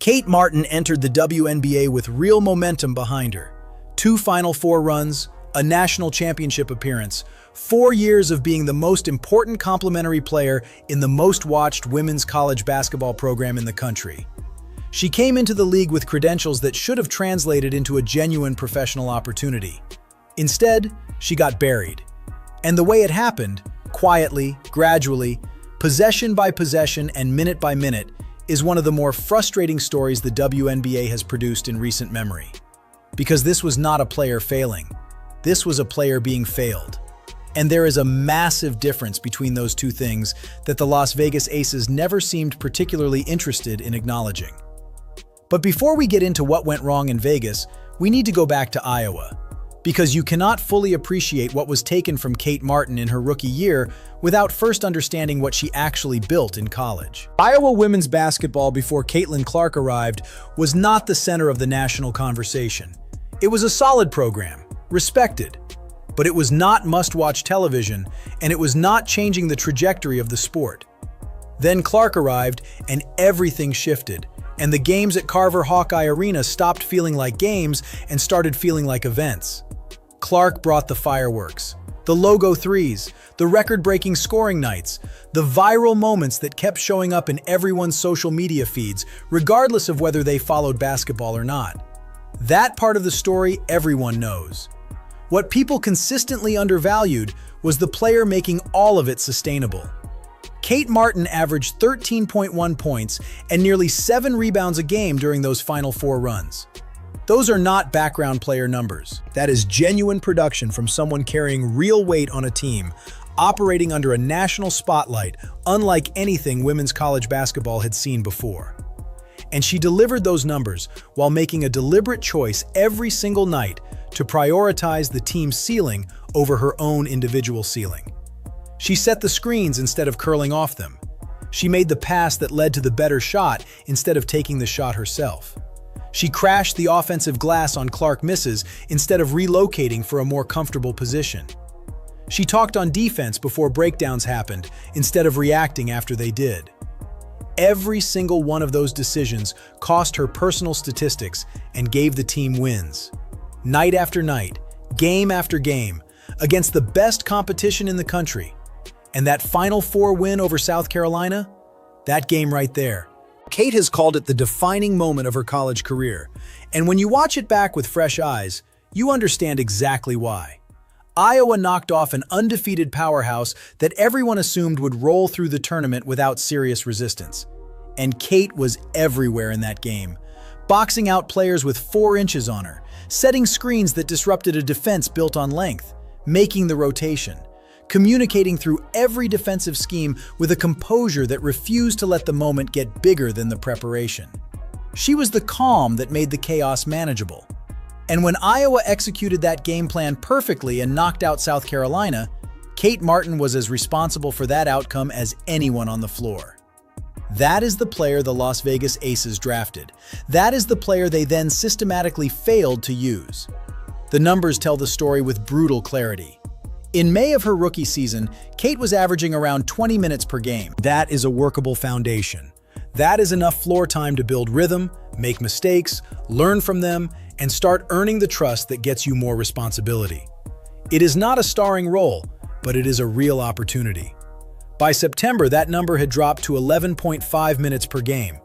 Kate Martin entered the WNBA with real momentum behind her. 2 Final Four runs, a national championship appearance, 4 years of being the most important complementary player in the most-watched women's college basketball program in the country. She came into the league with credentials that should have translated into a genuine professional opportunity. Instead, she got buried. And the way it happened, quietly, gradually, possession by possession and minute by minute, is one of the more frustrating stories the WNBA has produced in recent memory. Because this was not a player failing. This was a player being failed. And there is a massive difference between those two things that the Las Vegas Aces never seemed particularly interested in acknowledging. But before we get into what went wrong in Vegas, we need to go back to Iowa. Because you cannot fully appreciate what was taken from Kate Martin in her rookie year without first understanding what she actually built in college. Iowa women's basketball before Caitlin Clark arrived was not the center of the national conversation. It was a solid program, respected, but it was not must-watch television, and it was not changing the trajectory of the sport. Then Clark arrived, and everything shifted, and the games at Carver Hawkeye Arena stopped feeling like games and started feeling like events. Clark brought the fireworks, the logo threes, the record-breaking scoring nights, the viral moments that kept showing up in everyone's social media feeds, regardless of whether they followed basketball or not. That part of the story everyone knows. What people consistently undervalued was the player making all of it sustainable. Kate Martin averaged 13.1 points and nearly 7 rebounds a game during those Final Four runs. Those are not background player numbers. That is genuine production from someone carrying real weight on a team, operating under a national spotlight unlike anything women's college basketball had seen before. And she delivered those numbers while making a deliberate choice every single night to prioritize the team's ceiling over her own individual ceiling. She set the screens instead of curling off them. She made the pass that led to the better shot instead of taking the shot herself. She crashed the offensive glass on Clark misses instead of relocating for a more comfortable position. She talked on defense before breakdowns happened instead of reacting after they did. Every single one of those decisions cost her personal statistics and gave the team wins. Night after night, game after game, against the best competition in the country. And that Final Four win over South Carolina? That game right there. Kate has called it the defining moment of her college career. And when you watch it back with fresh eyes, you understand exactly why. Iowa knocked off an undefeated powerhouse that everyone assumed would roll through the tournament without serious resistance. And Kate was everywhere in that game, boxing out players with 4 inches on her, setting screens that disrupted a defense built on length, making the rotation, communicating through every defensive scheme with a composure that refused to let the moment get bigger than the preparation. She was the calm that made the chaos manageable. And when Iowa executed that game plan perfectly and knocked out South Carolina, Kate Martin was as responsible for that outcome as anyone on the floor. That is the player the Las Vegas Aces drafted. That is the player they then systematically failed to use. The numbers tell the story with brutal clarity. In May of her rookie season, Kate was averaging around 20 minutes per game. That is a workable foundation. That is enough floor time to build rhythm, make mistakes, learn from them, and start earning the trust that gets you more responsibility. It is not a starring role, but it is a real opportunity. By September, that number had dropped to 11.5 minutes per game.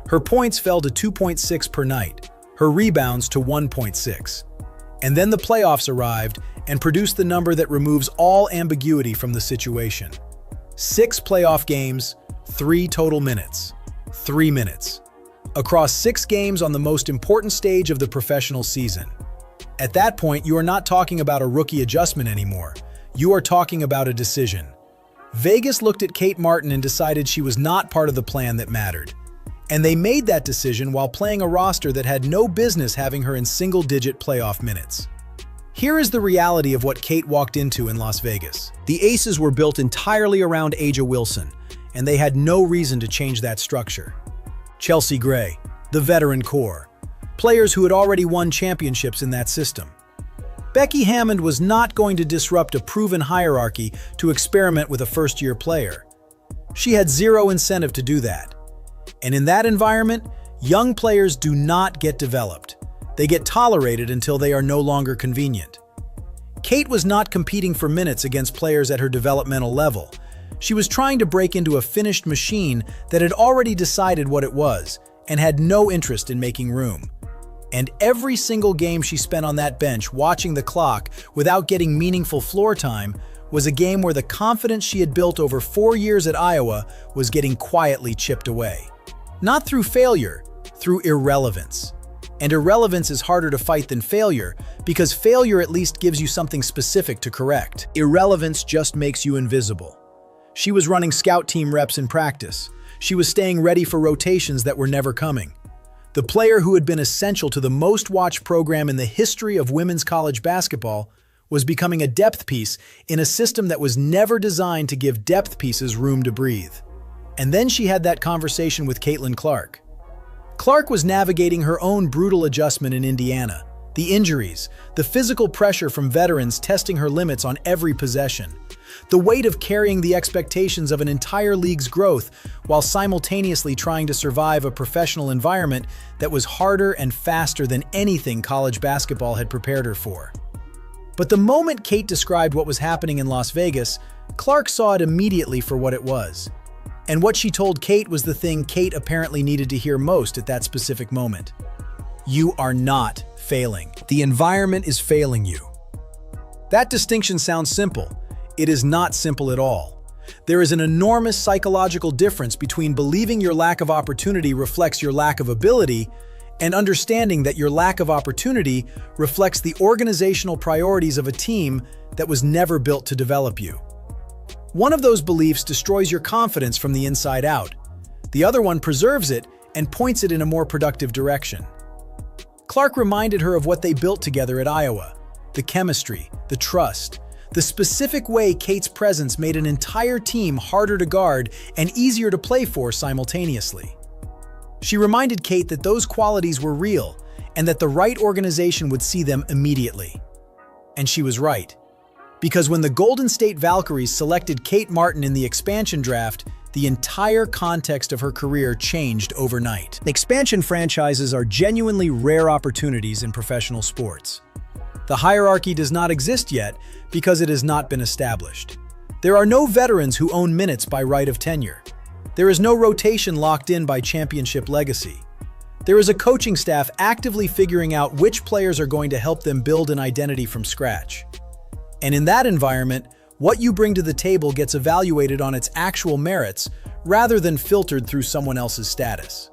Her points fell to 2.6 per night, her rebounds to 1.6. And then the playoffs arrived and produced the number that removes all ambiguity from the situation. 6 playoff games, 3 total minutes. 3 minutes. Across 6 games on the most important stage of the professional season. At that point, you are not talking about a rookie adjustment anymore. You are talking about a decision. Vegas looked at Kate Martin and decided she was not part of the plan that mattered. And they made that decision while playing a roster that had no business having her in single-digit playoff minutes. Here is the reality of what Kate walked into in Las Vegas. The Aces were built entirely around A'ja Wilson, and they had no reason to change that structure. Chelsea Gray, the veteran core, players who had already won championships in that system. Becky Hammond was not going to disrupt a proven hierarchy to experiment with a first-year player. She had zero incentive to do that. And in that environment, Young players do not get developed. They get tolerated until they are no longer convenient. Kate was not competing for minutes against players at her developmental level. She was trying to break into a finished machine that had already decided what it was and had no interest in making room. And every single game she spent on that bench watching the clock without getting meaningful floor time was a game where the confidence she had built over 4 years at Iowa was getting quietly chipped away. Not through failure, through irrelevance. And irrelevance is harder to fight than failure, because failure at least gives you something specific to correct. Irrelevance just makes you invisible. She was running scout team reps in practice. She was staying ready for rotations that were never coming. The player who had been essential to the most watched program in the history of women's college basketball was becoming a depth piece in a system that was never designed to give depth pieces room to breathe. And then she had that conversation with Caitlin Clark. Clark was navigating her own brutal adjustment in Indiana, the injuries, the physical pressure from veterans testing her limits on every possession, the weight of carrying the expectations of an entire league's growth while simultaneously trying to survive a professional environment that was harder and faster than anything college basketball had prepared her for. But the moment Kate described what was happening in Las Vegas, Clark saw it immediately for what it was. And what she told Kate was the thing Kate apparently needed to hear most at that specific moment. You are not failing. The environment is failing you. That distinction sounds simple. It is not simple at all. There is an enormous psychological difference between believing your lack of opportunity reflects your lack of ability and understanding that your lack of opportunity reflects the organizational priorities of a team that was never built to develop you. One of those beliefs destroys your confidence from the inside out. The other one preserves it and points it in a more productive direction. Clark reminded her of what they built together at Iowa: the chemistry, the trust, the specific way Kate's presence made an entire team harder to guard and easier to play for simultaneously. She reminded Kate that those qualities were real and that the right organization would see them immediately. And she was right. Because when the Golden State Valkyries selected Kate Martin in the expansion draft, the entire context of her career changed overnight. Expansion franchises are genuinely rare opportunities in professional sports. The hierarchy does not exist yet because it has not been established. There are no veterans who own minutes by right of tenure. There is no rotation locked in by championship legacy. There is a coaching staff actively figuring out which players are going to help them build an identity from scratch. And in that environment, what you bring to the table gets evaluated on its actual merits rather than filtered through someone else's status.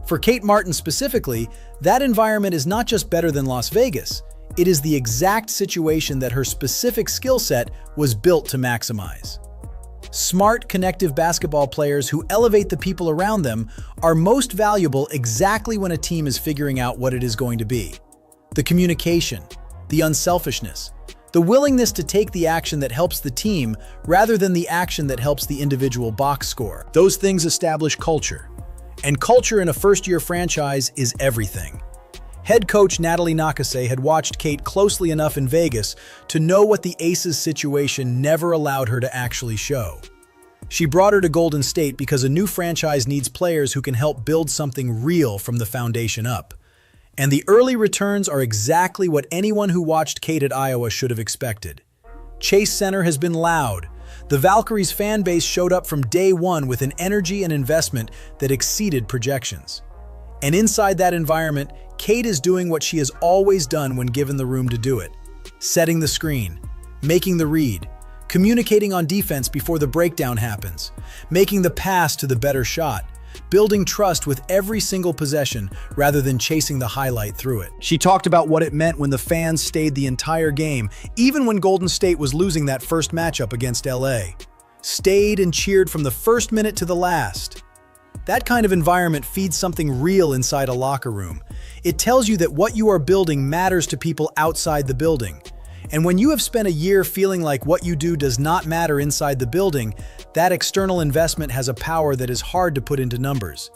For Kate Martin specifically, that environment is not just better than Las Vegas, it is the exact situation that her specific skill set was built to maximize. Smart, connective basketball players who elevate the people around them are most valuable exactly when a team is figuring out what it is going to be. The communication, the unselfishness, the willingness to take the action that helps the team rather than the action that helps the individual box score. Those things establish culture. And culture in a first-year franchise is everything. Head coach Natalie Nakase had watched Kate closely enough in Vegas to know what the Aces situation never allowed her to actually show. She brought her to Golden State because a new franchise needs players who can help build something real from the foundation up. And the early returns are exactly what anyone who watched Kate at Iowa should have expected. Chase Center has been loud. The Valkyries fan base showed up from day one with an energy and investment that exceeded projections. And inside that environment, Kate is doing what she has always done when given the room to do it: setting the screen, making the read, communicating on defense before the breakdown happens, making the pass to the better shot, building trust with every single possession rather than chasing the highlight through it. She talked about what it meant when the fans stayed the entire game, even when Golden State was losing that first matchup against LA. Stayed and cheered from the first minute to the last. That kind of environment feeds something real inside a locker room. It tells you that what you are building matters to people outside the building. And when you have spent a year feeling like what you do does not matter inside the building, that external investment has a power that is hard to put into numbers.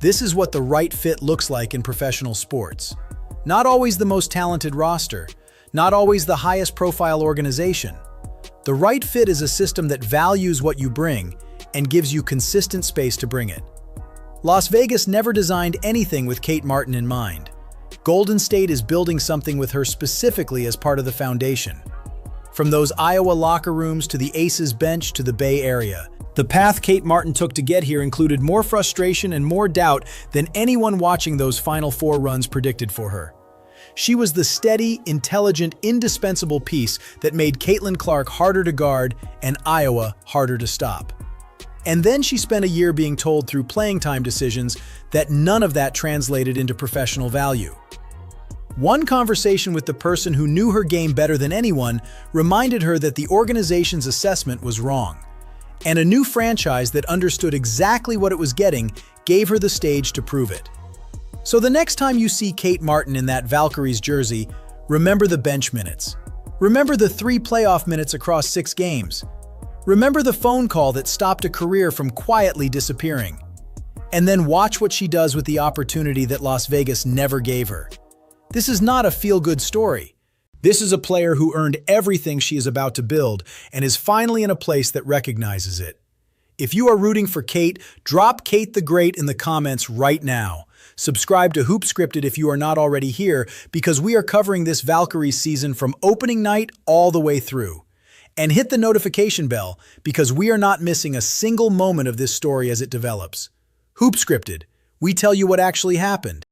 This is what the right fit looks like in professional sports. Not always the most talented roster, not always the highest profile organization. The right fit is a system that values what you bring and gives you consistent space to bring it. Las Vegas never designed anything with Kate Martin in mind. Golden State is building something with her specifically as part of the foundation. From those Iowa locker rooms to the Aces bench to the Bay Area, the path Kate Martin took to get here included more frustration and more doubt than anyone watching those Final Four runs predicted for her. She was the steady, intelligent, indispensable piece that made Caitlin Clark harder to guard and Iowa harder to stop. And then she spent a year being told through playing time decisions that none of that translated into professional value. One conversation with the person who knew her game better than anyone reminded her that the organization's assessment was wrong. And a new franchise that understood exactly what it was getting gave her the stage to prove it. So the next time you see Kate Martin in that Valkyries jersey, remember the bench minutes. Remember the 3 playoff minutes across 6 games. Remember the phone call that stopped a career from quietly disappearing. And then watch what she does with the opportunity that Las Vegas never gave her. This is not a feel-good story. This is a player who earned everything she is about to build and is finally in a place that recognizes it. If you are rooting for Kate, drop Kate the Great in the comments right now. Subscribe to Hoop Scripted if you are not already here, because we are covering this Valkyries season from opening night all the way through. And hit the notification bell, because we are not missing a single moment of this story as it develops. Hoop Scripted, we tell you what actually happened.